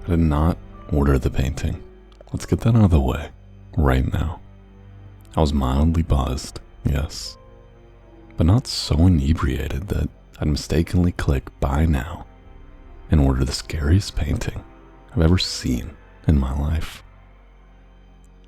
I did not order the painting. Let's get that out of the way right now. I was mildly buzzed, yes, but not so inebriated that I'd mistakenly click buy now and order the scariest painting I've ever seen in my life.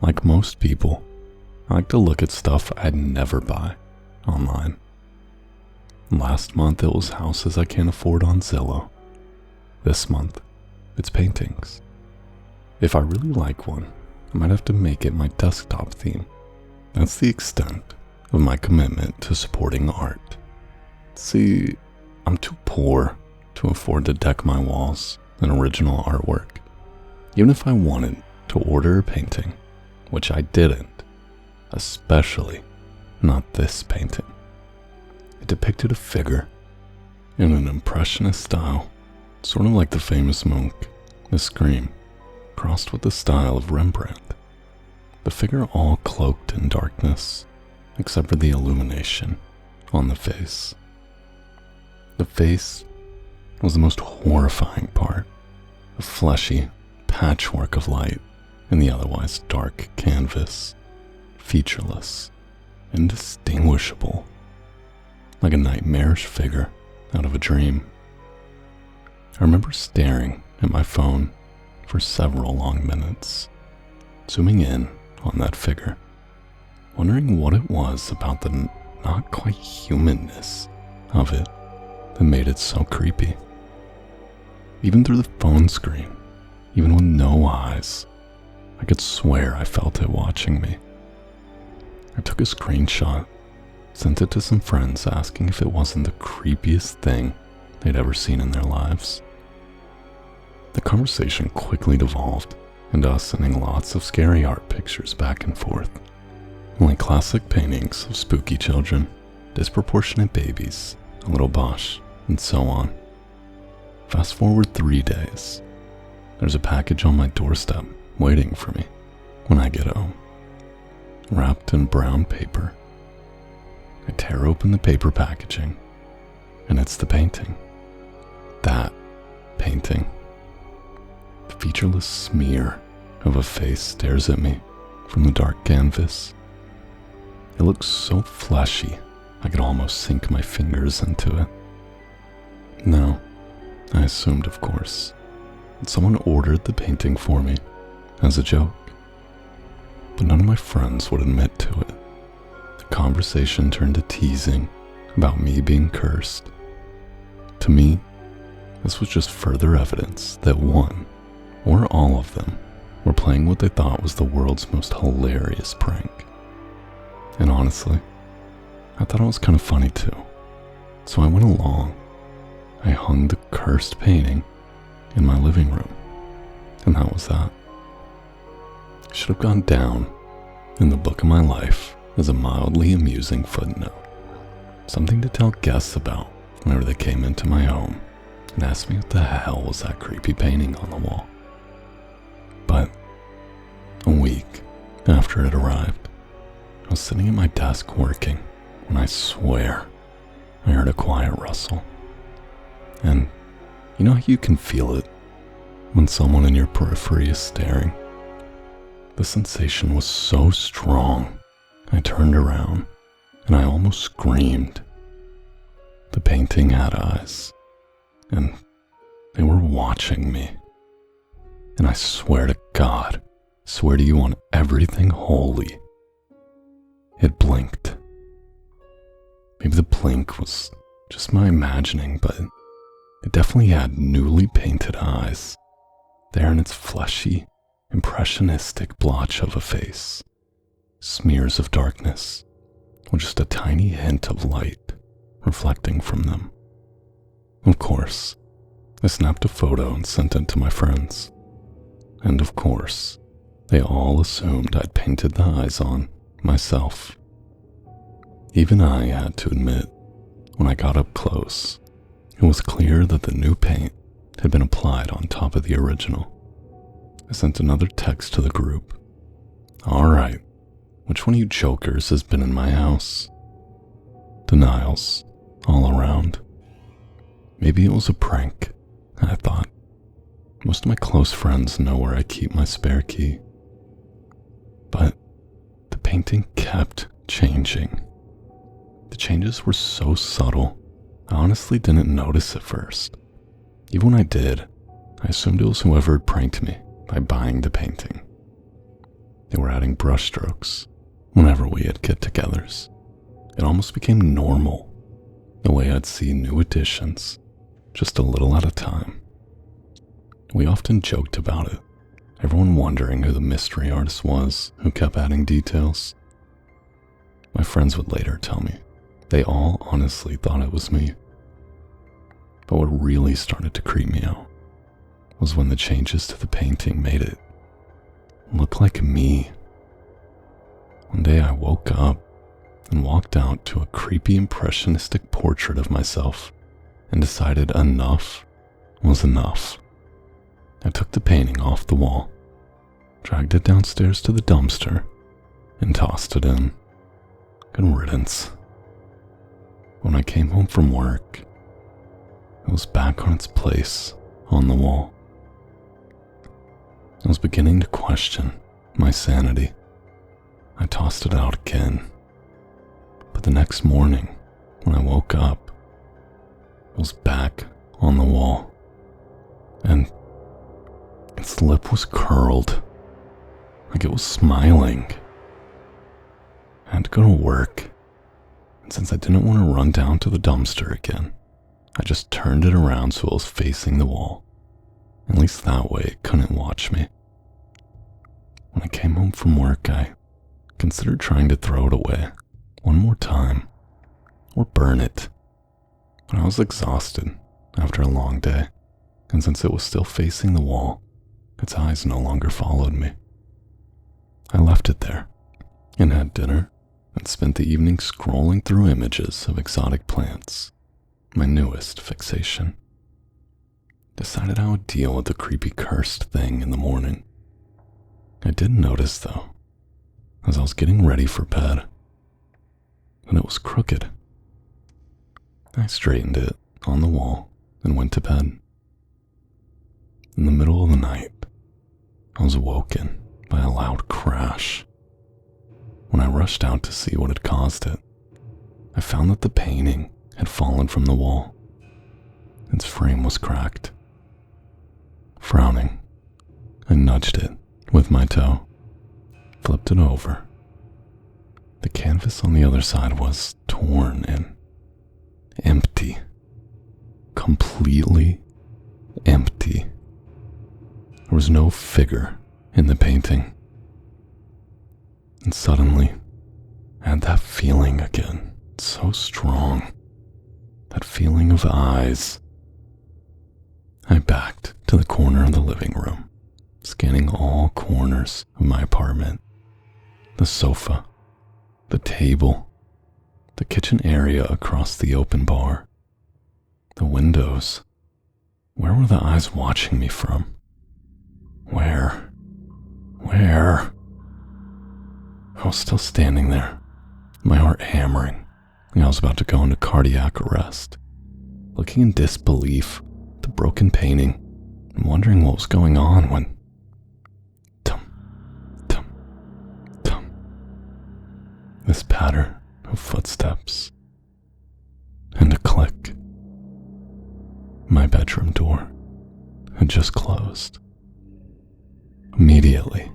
Like most people, I like to look at stuff I'd never buy online. Last month it was houses I can't afford on Zillow. This month, it's paintings. If I really like one, I might have to make it my desktop theme. That's the extent of my commitment to supporting art. See, I'm too poor to afford to deck my walls in original artwork. Even if I wanted to order a painting, which I didn't, especially not this painting. It depicted a figure in an impressionist style, sort of like the famous monk, The Scream, crossed with the style of Rembrandt. The figure all cloaked in darkness, except for the illumination on the face. The face was the most horrifying part, a fleshy patchwork of light in the otherwise dark canvas, featureless, indistinguishable, like a nightmarish figure out of a dream. I remember staring at my phone for several long minutes, zooming in on that figure, wondering what it was about the not quite humanness of it that made it so creepy. Even through the phone screen, even with no eyes, I could swear I felt it watching me. I took a screenshot, sent it to some friends asking if it wasn't the creepiest thing they'd ever seen in their lives. The conversation quickly devolved into us sending lots of scary art pictures back and forth, like classic paintings of spooky children, disproportionate babies, a little Bosch, and so on. Fast forward 3 days. There's a package on my doorstep waiting for me when I get home, wrapped in brown paper. I tear open the paper packaging, and it's the painting. That painting. The featureless smear of a face stares at me from the dark canvas. It looks so fleshy, I could almost sink my fingers into it. No, I assumed, of course, that someone ordered the painting for me as a joke, but none of my friends would admit to it. The conversation turned to teasing about me being cursed. To me, this was just further evidence that one, or all of them, were playing what they thought was the world's most hilarious prank. And honestly, I thought it was kind of funny too, so I went along. I hung the cursed painting in my living room, and that was that. It should have gone down in the book of my life as a mildly amusing footnote, something to tell guests about whenever they came into my home and asked me what the hell was that creepy painting on the wall. But a week after it arrived, I was sitting at my desk working when I swear I heard a quiet rustle. And you know how you can feel it when someone in your periphery is staring? The sensation was so strong, I turned around and I almost screamed. The painting had eyes, and they were watching me. And I swear to God, swear to you on everything holy, it blinked. Maybe the blink was just my imagining, but it definitely had newly painted eyes, there in its fleshy, impressionistic blotch of a face, smears of darkness, with just a tiny hint of light reflecting from them. Of course, I snapped a photo and sent it to my friends. And of course, they all assumed I'd painted the eyes on myself. Even I had to admit, when I got up close, it was clear that the new paint had been applied on top of the original. I sent another text to the group. Alright, which one of you jokers has been in my house? Denials all around. Maybe it was a prank, I thought. Most of my close friends know where I keep my spare key. But the painting kept changing. The changes were so subtle, I honestly didn't notice at first. Even when I did, I assumed it was whoever had pranked me by buying the painting. They were adding brushstrokes whenever we had get-togethers. It almost became normal, the way I'd see new additions, just a little at a time. We often joked about it, everyone wondering who the mystery artist was who kept adding details. My friends would later tell me they all honestly thought it was me. But what really started to creep me out was when the changes to the painting made it look like me. One day I woke up and walked out to a creepy impressionistic portrait of myself and decided enough was enough. I took the painting off the wall, dragged it downstairs to the dumpster, and tossed it in. Good riddance. When I came home from work, it was back on its place on the wall. I was beginning to question my sanity. I tossed it out again. But the next morning, when I woke up, it was back on the wall. And its lip was curled, like it was smiling. I had to go to work, and since I didn't want to run down to the dumpster again, I just turned it around so it was facing the wall. At least that way it couldn't watch me. When I came home from work, I considered trying to throw it away one more time, or burn it. But I was exhausted after a long day, and since it was still facing the wall, its eyes no longer followed me. I left it there, and had dinner, and spent the evening scrolling through images of exotic plants, my newest fixation. Decided I would deal with the creepy cursed thing in the morning. I did notice, though, as I was getting ready for bed, that it was crooked. I straightened it on the wall and went to bed. In the middle of the night, I was awoken by a loud crash. When I rushed out to see what had caused it, I found that the painting had fallen from the wall. Its frame was cracked. Frowning, I nudged it with my toe, flipped it over. The canvas on the other side was torn and empty. Completely empty. There was no figure in the painting. And suddenly, I had that feeling again, so strong. That feeling of eyes. I backed to the corner of the living room, scanning all corners of my apartment. The sofa, the table, the kitchen area across the open bar, the windows. Where were the eyes watching me from? Where? I was still standing there, my heart hammering, like I was about to go into cardiac arrest, looking in disbelief at the broken painting and wondering what was going on when tum, tum, tum. This patter of footsteps and a click. My bedroom door had just closed. Immediately,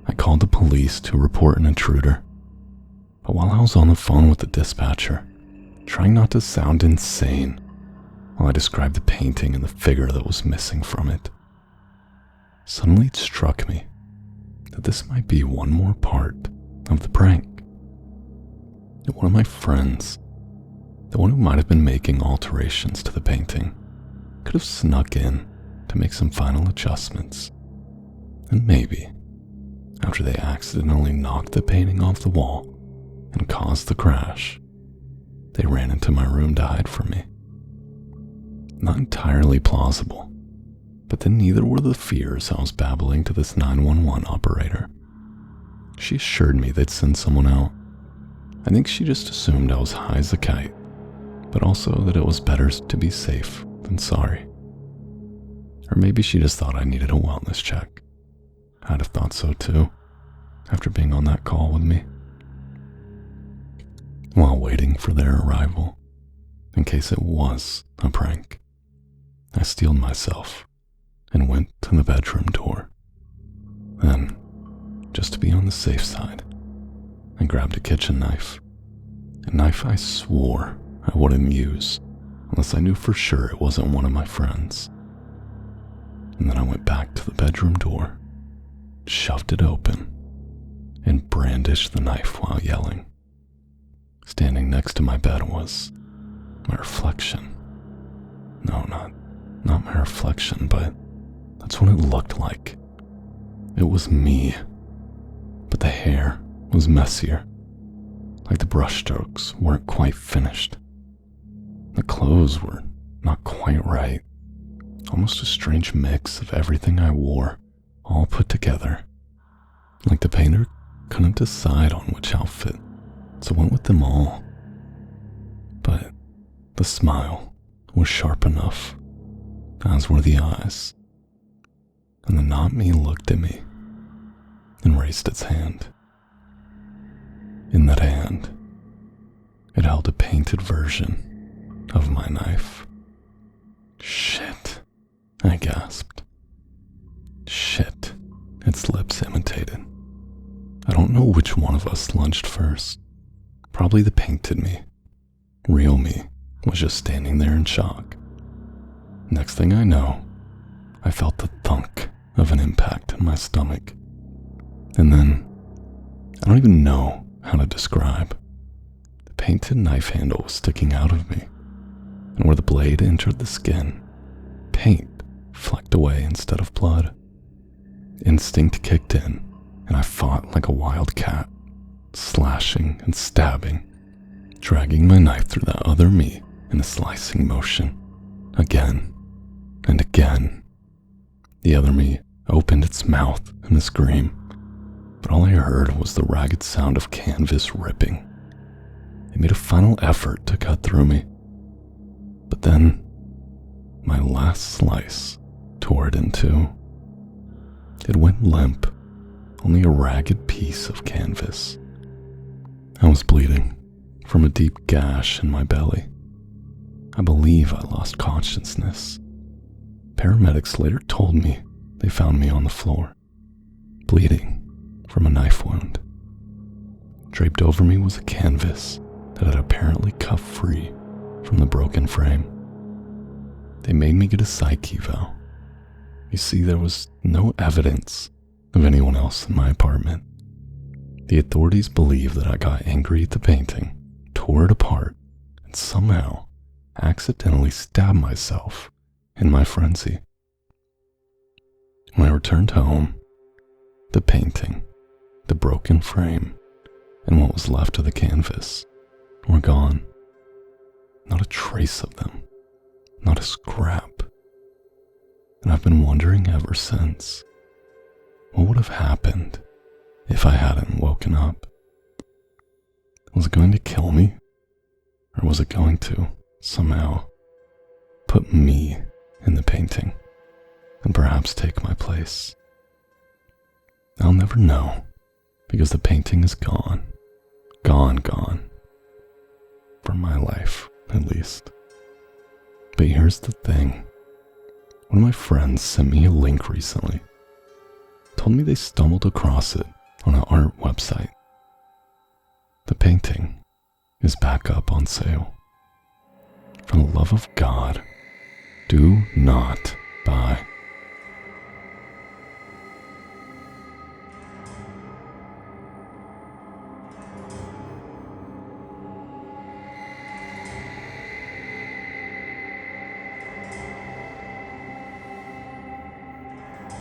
I called the police to report an intruder. But while I was on the phone with the dispatcher, trying not to sound insane while I described the painting and the figure that was missing from it, suddenly it struck me that this might be one more part of the prank. That one of my friends, the one who might have been making alterations to the painting, could have snuck in to make some final adjustments. And maybe, after they accidentally knocked the painting off the wall and caused the crash, they ran into my room to hide from me. Not entirely plausible, but then neither were the fears I was babbling to this 911 operator. She assured me they'd send someone out. I think she just assumed I was high as a kite, but also that it was better to be safe than sorry. Or maybe she just thought I needed a wellness check. I'd have thought so too, after being on that call with me. While waiting for their arrival, in case it was a prank, I steeled myself and went to the bedroom door. Then, just to be on the safe side, I grabbed a kitchen knife. A knife I swore I wouldn't use unless I knew for sure it wasn't one of my friends. And then I went back to the bedroom door, shoved it open, and brandished the knife while yelling. Standing next to my bed was my reflection. No, not my reflection, but that's what it looked like. It was me, but the hair was messier, like the brushstrokes weren't quite finished. The clothes were not quite right, almost a strange mix of everything I wore, all put together. Like the painter couldn't decide on which outfit, so went with them all. But the smile was sharp enough, as were the eyes. And the not me looked at me and raised its hand. In that hand, it held a painted version of my knife. Shit, I gasped. Shit, its lips imitated. I don't know which one of us lunged first. Probably the painted me. Real me was just standing there in shock. Next thing I know, I felt the thunk of an impact in my stomach. And then, I don't even know how to describe. The painted knife handle was sticking out of me, and where the blade entered the skin, paint flecked away instead of blood. Instinct kicked in, and I fought like a wild cat, slashing and stabbing, dragging my knife through that other me in a slicing motion, again and again. The other me opened its mouth in a scream, but all I heard was the ragged sound of canvas ripping. It made a final effort to cut through me, but then my last slice tore it in two. It went limp, only a ragged piece of canvas. I was bleeding from a deep gash in my belly. I believe I lost consciousness. Paramedics later told me they found me on the floor, bleeding from a knife wound. Draped over me was a canvas that had apparently cut free from the broken frame. They made me get a psych eval. You see, there was no evidence of anyone else in my apartment. The authorities believe that I got angry at the painting, tore it apart, and somehow accidentally stabbed myself in my frenzy. When I returned home, the painting, the broken frame, and what was left of the canvas were gone. Not a trace of them, not a scrap. And I've been wondering ever since, what would have happened if I hadn't woken up? Was it going to kill me? Or was it going to, somehow, put me in the painting and perhaps take my place? I'll never know, because the painting is gone. Gone. From my life, at least. But here's the thing. One of my friends sent me a link recently. Told me they stumbled across it on an art website. The painting is back up on sale. For the love of God,